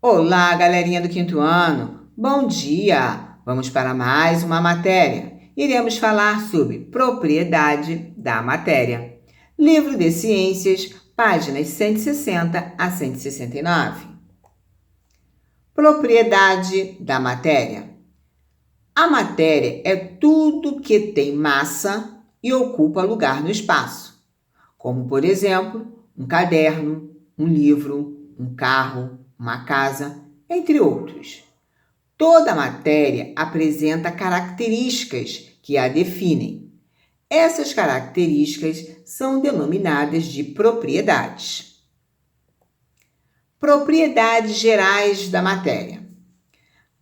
Olá, galerinha do quinto ano. Bom dia! Vamos para mais uma matéria. Iremos falar sobre propriedade da matéria. Livro de Ciências, páginas 160 a 169. Propriedade da matéria. A matéria é tudo que tem massa e ocupa lugar no espaço, como, por exemplo, um caderno, um livro, um carro, uma casa, entre outros. Toda matéria apresenta características que a definem. Essas características são denominadas de propriedades. Propriedades gerais da matéria.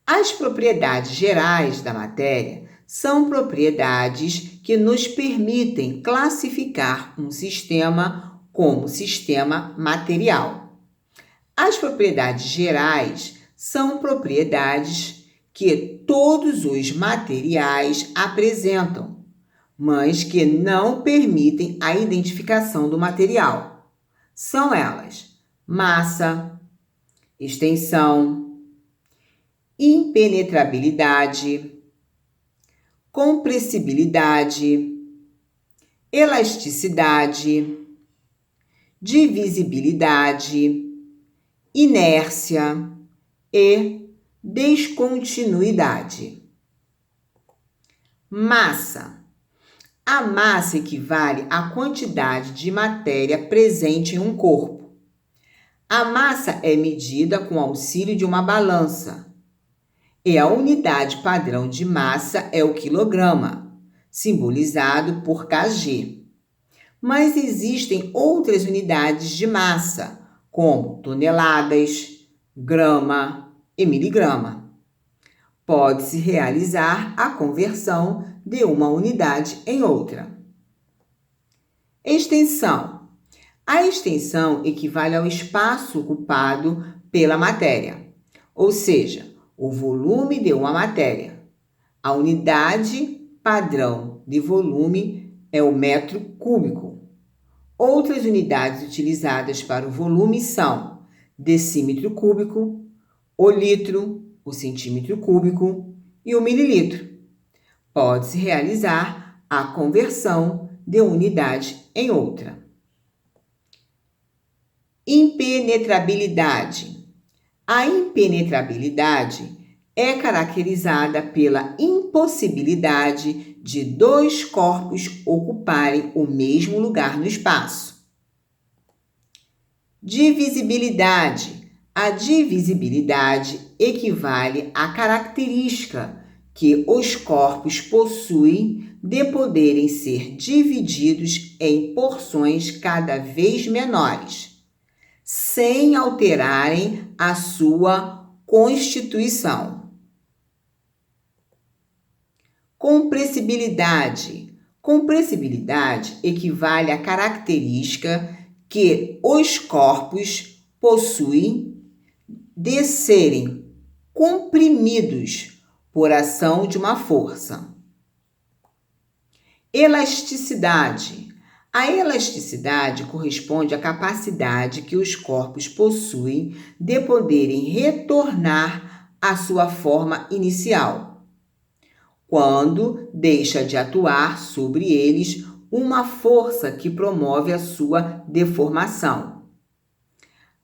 As propriedades gerais da matéria são propriedades que nos permitem classificar um sistema como sistema material. As propriedades gerais são propriedades que todos os materiais apresentam, mas que não permitem a identificação do material. São elas: massa, extensão, impenetrabilidade, compressibilidade, elasticidade, divisibilidade, inércia e descontinuidade. Massa. A massa equivale à quantidade de matéria presente em um corpo. A massa é medida com auxílio de uma balança. E a unidade padrão de massa é o quilograma, simbolizado por kg. Mas existem outras unidades de massa, como toneladas, grama e miligrama. Pode-se realizar a conversão de uma unidade em outra. Extensão. A extensão equivale ao espaço ocupado pela matéria, ou seja, o volume de uma matéria. A unidade padrão de volume é o metro cúbico. Outras unidades utilizadas para o volume são decímetro cúbico, o litro, o centímetro cúbico e o mililitro. Pode-se realizar a conversão de unidade em outra. Impenetrabilidade. A impenetrabilidade é caracterizada pela impossibilidade de dois corpos ocuparem o mesmo lugar no espaço. Divisibilidade. A divisibilidade equivale à característica que os corpos possuem de poderem ser divididos em porções cada vez menores, sem alterarem a sua constituição. Compressibilidade. Compressibilidade equivale à característica que os corpos possuem de serem comprimidos por ação de uma força. Elasticidade. A elasticidade corresponde à capacidade que os corpos possuem de poderem retornar à sua forma inicial, quando deixa de atuar sobre eles uma força que promove a sua deformação.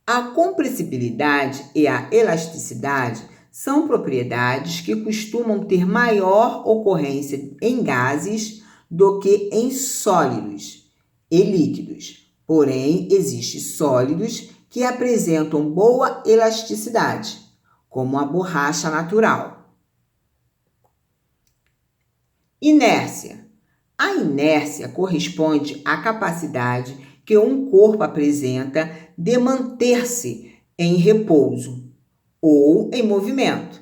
A compressibilidade e a elasticidade são propriedades que costumam ter maior ocorrência em gases do que em sólidos e líquidos. Porém, existem sólidos que apresentam boa elasticidade, como a borracha natural. Inércia. A inércia corresponde à capacidade que um corpo apresenta de manter-se em repouso ou em movimento,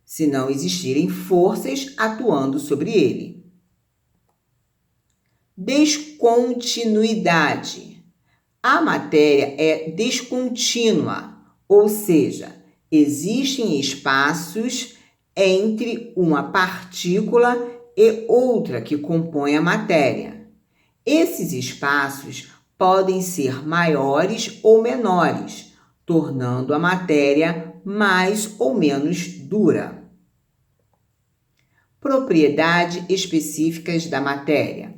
se não existirem forças atuando sobre ele. Descontinuidade. A matéria é descontínua, ou seja, existem espaços entre uma partícula e outra que compõe a matéria. Esses espaços podem ser maiores ou menores, tornando a matéria mais ou menos dura. Propriedades específicas da matéria.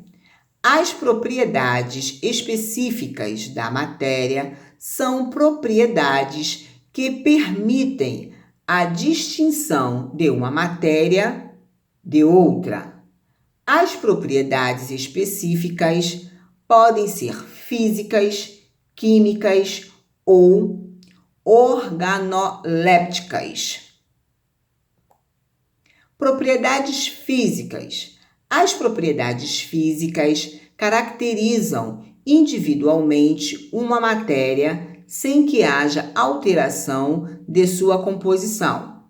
As propriedades específicas da matéria são propriedades que permitem a distinção de uma matéria de outra. As propriedades específicas podem ser físicas, químicas ou organolépticas. Propriedades físicas. As propriedades físicas caracterizam individualmente uma matéria sem que haja alteração de sua composição.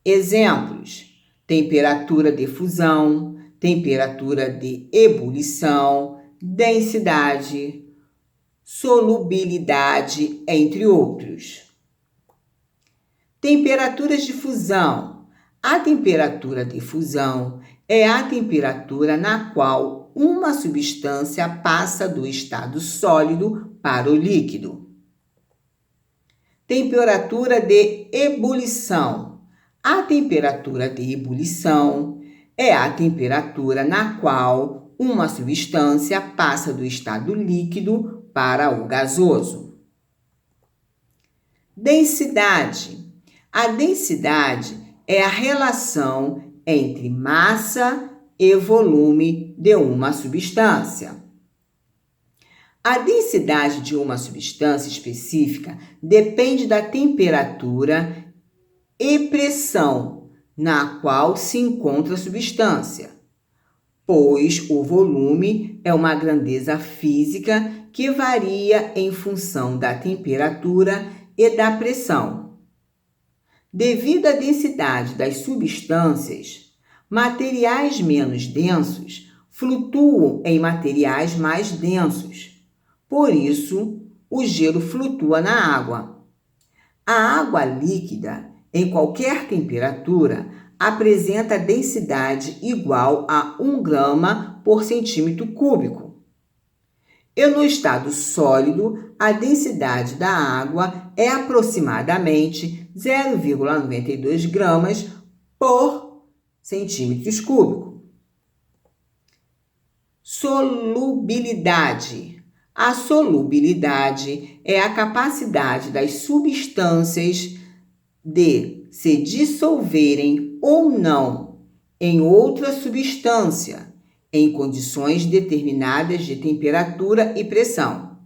Exemplos: temperatura de fusão, temperatura de ebulição, densidade, solubilidade, entre outros. Temperaturas de fusão. A temperatura de fusão é a temperatura na qual uma substância passa do estado sólido para o líquido. Temperatura de ebulição. A temperatura de ebulição é a temperatura na qual uma substância passa do estado líquido para o gasoso. Densidade. A densidade é a relação entre massa e volume de uma substância. A densidade de uma substância específica depende da temperatura e pressão na qual se encontra a substância, pois o volume é uma grandeza física que varia em função da temperatura e da pressão. Devido à densidade das substâncias, materiais menos densos flutuam em materiais mais densos. Por isso, o gelo flutua na água. A água líquida, em qualquer temperatura, apresenta densidade igual a 1 grama por centímetro cúbico. E no estado sólido, a densidade da água é aproximadamente 0,92 gramas por centímetros cúbicos. Solubilidade. A solubilidade é a capacidade das substâncias de se dissolverem ou não em outra substância, em condições determinadas de temperatura e pressão.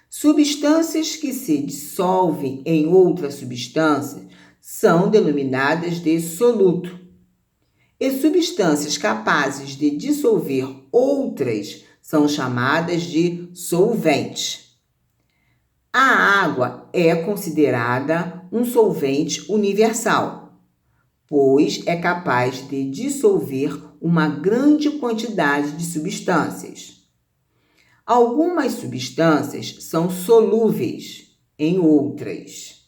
Substâncias que se dissolvem em outra substância são denominadas de soluto. E substâncias capazes de dissolver outras são chamadas de solventes. A água é considerada um solvente universal, pois é capaz de dissolver uma grande quantidade de substâncias. Algumas substâncias são solúveis em outras,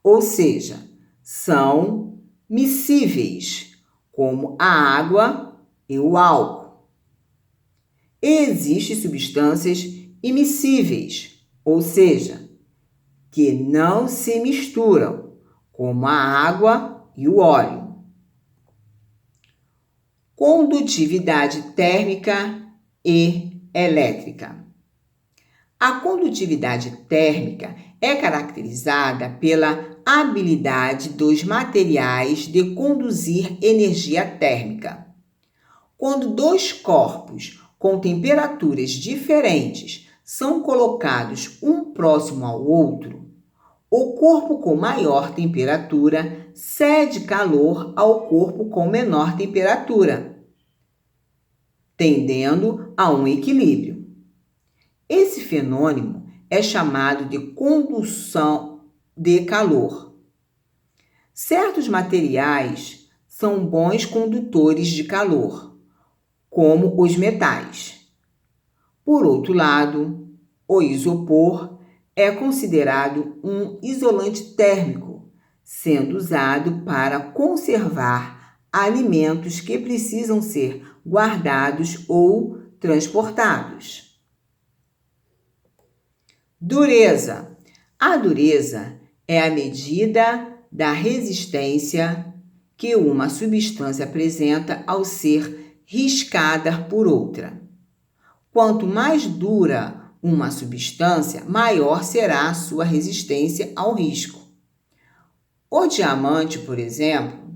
ou seja, são miscíveis, como a água e o álcool. E existem substâncias imiscíveis, ou seja, que não se misturam, como a água e o óleo. Condutividade térmica e elétrica. A condutividade térmica é caracterizada pela habilidade dos materiais de conduzir energia térmica. Quando dois corpos com temperaturas diferentes são colocados um próximo ao outro, o corpo com maior temperatura cede calor ao corpo com menor temperatura, tendendo a um equilíbrio. Esse fenômeno é chamado de condução de calor. Certos materiais são bons condutores de calor, como os metais. Por outro lado, o isopor é considerado um isolante térmico, sendo usado para conservar alimentos que precisam ser guardados ou transportados. Dureza. A dureza é a medida da resistência que uma substância apresenta ao ser riscada por outra. Quanto mais dura uma substância, maior será a sua resistência ao risco. O diamante, por exemplo,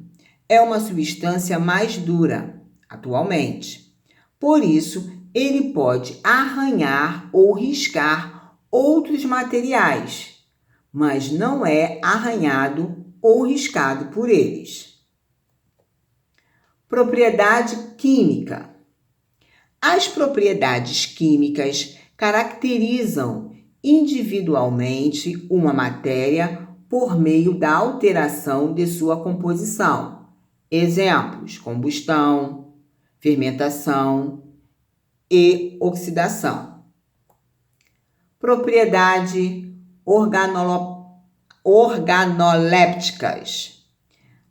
é uma substância mais dura atualmente. Por isso, ele pode arranhar ou riscar outros materiais, mas não é arranhado ou riscado por eles. Propriedade química. As propriedades químicas caracterizam individualmente uma matéria por meio da alteração de sua composição. Exemplos: combustão, fermentação e oxidação. Propriedade organolépticas.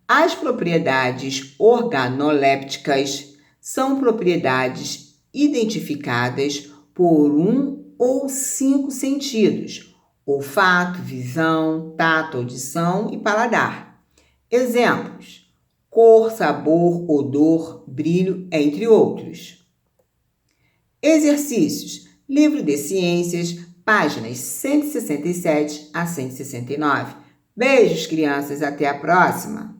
As propriedades organolépticas são propriedades identificadas por um ou 5 sentidos: olfato, visão, tato, audição e paladar. Exemplos: cor, sabor, odor, brilho, entre outros. Exercícios. Livro de Ciências, páginas 167 a 169. Beijos, crianças, até a próxima!